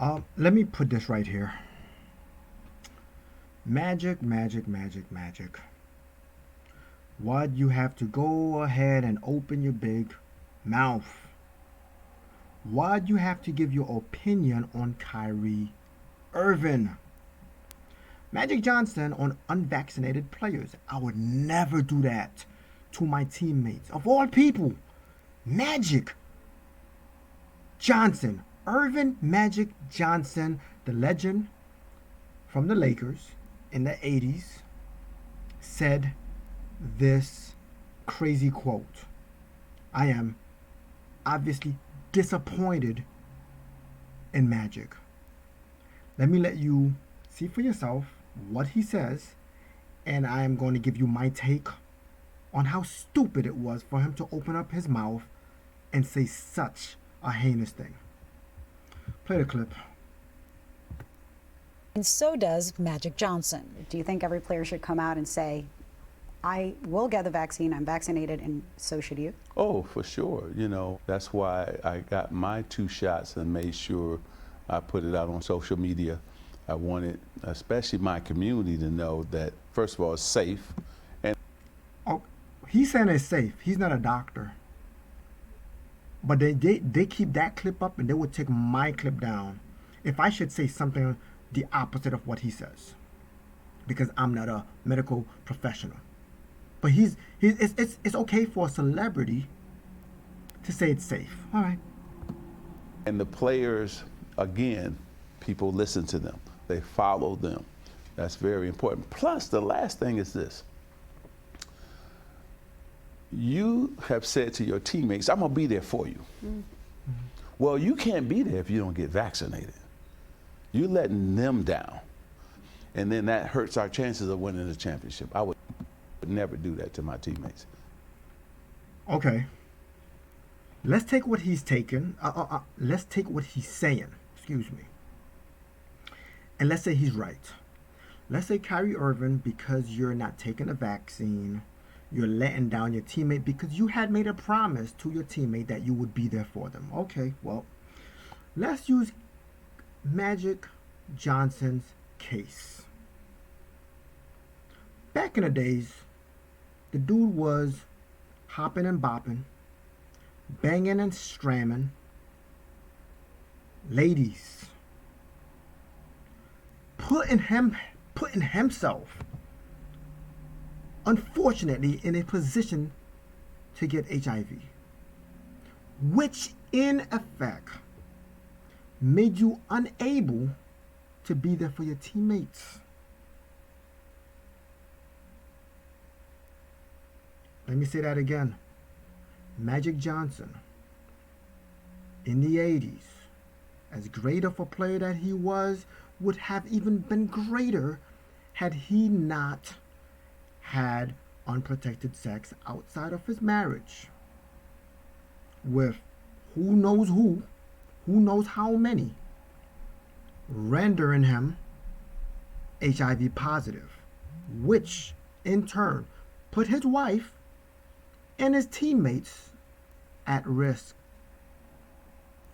Let me put this right here. Magic, magic, magic, magic. Why'd you have to go ahead and open your big mouth? Why'd you have to give your opinion on Kyrie Irving? Magic Johnson on unvaccinated players. I would never do that to my teammates. Of all people, Magic Johnson, Irvin Magic Johnson, the legend from the Lakers in the 80s, said this crazy quote. I am obviously disappointed in Magic. Let you see for yourself what he says, and I am going to give you my take on how stupid it was for him to open up his mouth and say such a heinous thing. Play the clip. And so does Magic Johnson. Do you think every player should come out and say, I will get the vaccine, I'm vaccinated, and so should you? Oh, for sure. You know, that's why I got my 2 shots and made sure I put it out on social media. I wanted, especially my community, to know that, first of all, it's safe. And Oh, he's saying it's safe. He's not a doctor. But they keep that clip up and they would take my clip down if I should say something the opposite of what he says. Because I'm not a medical professional. But it's okay for a celebrity to say it's safe. All right. and the players, again, people listen to them. They follow them. That's very important. Plus, the last thing is this. You have said to your teammates, I'm going to be there for you. Mm-hmm. Well, you can't be there if you don't get vaccinated. You're letting them down. And then that hurts our chances of winning the championship. I would never do that to my teammates. Okay. Let's take what he's taken. Let's take what he's saying. Excuse me. And let's say he's right. Let's say Kyrie Irving, because you're not taking a vaccine, you're letting down your teammate because you had made a promise to your teammate that you would be there for them. Okay, well, let's use Magic Johnson's case. Back in the days, the dude was hopping and bopping, banging and stramming ladies, putting himself, unfortunately, in a position to get HIV, which in effect made you unable to be there for your teammates. Let me say that again. Magic Johnson, in the 80s, as great of a player that he was, would have even been greater had he not had unprotected sex outside of his marriage with who knows how many, rendering him HIV positive, which in turn put his wife and his teammates at risk.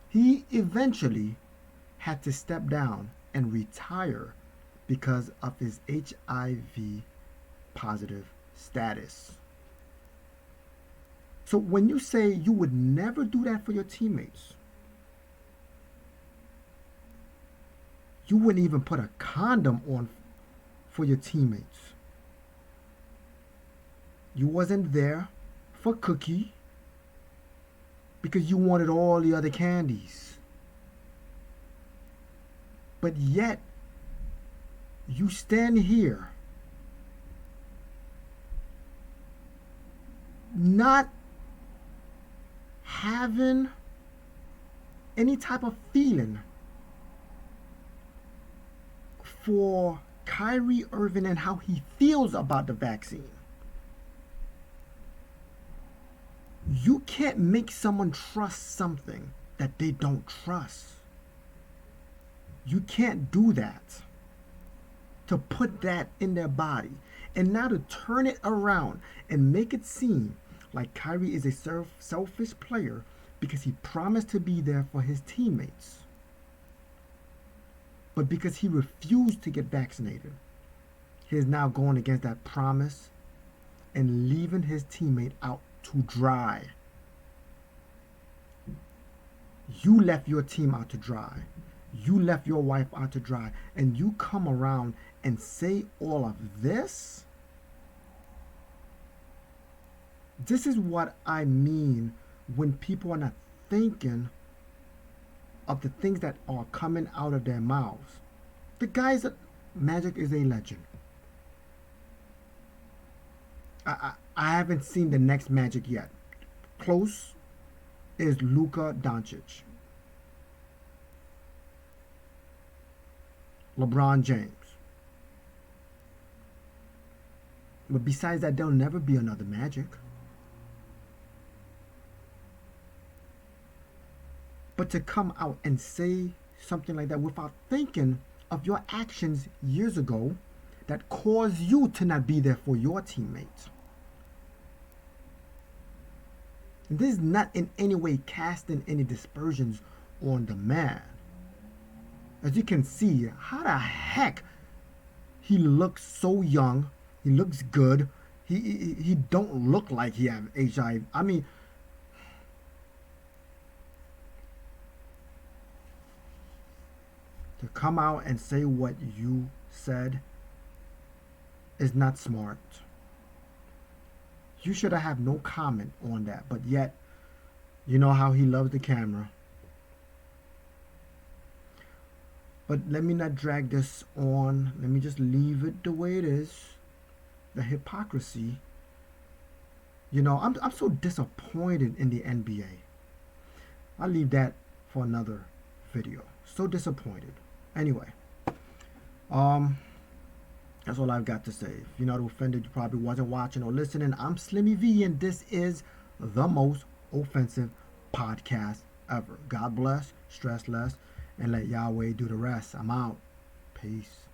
He eventually had to step down and retire because of his HIV positive status. So when you say you would never do that for your teammates, you wouldn't even put a condom on for your teammates. You wasn't there for cookie because you wanted all the other candies. But yet, you stand here not having any type of feeling for Kyrie Irving and how he feels about the vaccine. You can't make someone trust something that they don't trust. You can't do that. To put that in their body. And now to turn it around and make it seem like Kyrie is a selfish player because he promised to be there for his teammates. But because he refused to get vaccinated, he is now going against that promise and leaving his teammate out to dry. You left your team out to dry. You left your wife out to dry. And you come around and say all of this? This is what I mean when people are not thinking of the things that are coming out of their mouths. The guys, Magic is a legend. I haven't seen the next Magic yet. Close is Luka Doncic. LeBron James. But besides that, there'll never be another Magic. But to come out and say something like that without thinking of your actions years ago that caused you to not be there for your teammates. This is not in any way casting any dispersions on the man. As you can see, how the heck he looks so young, he looks good, he don't look like he have HIV. I mean, to come out and say what you said is not smart. You should have no comment on that, but yet, you know how he loves the camera. But let me not drag this on. Let me just leave it the way it is. The hypocrisy. You know, I'm so disappointed in the NBA. I'll leave that for another video. So disappointed. Anyway, that's all I've got to say. If you're not offended, you probably wasn't watching or listening. I'm Slimmy V, and this is the most offensive podcast ever. God bless, stress less, and let Yahweh do the rest. I'm out. Peace.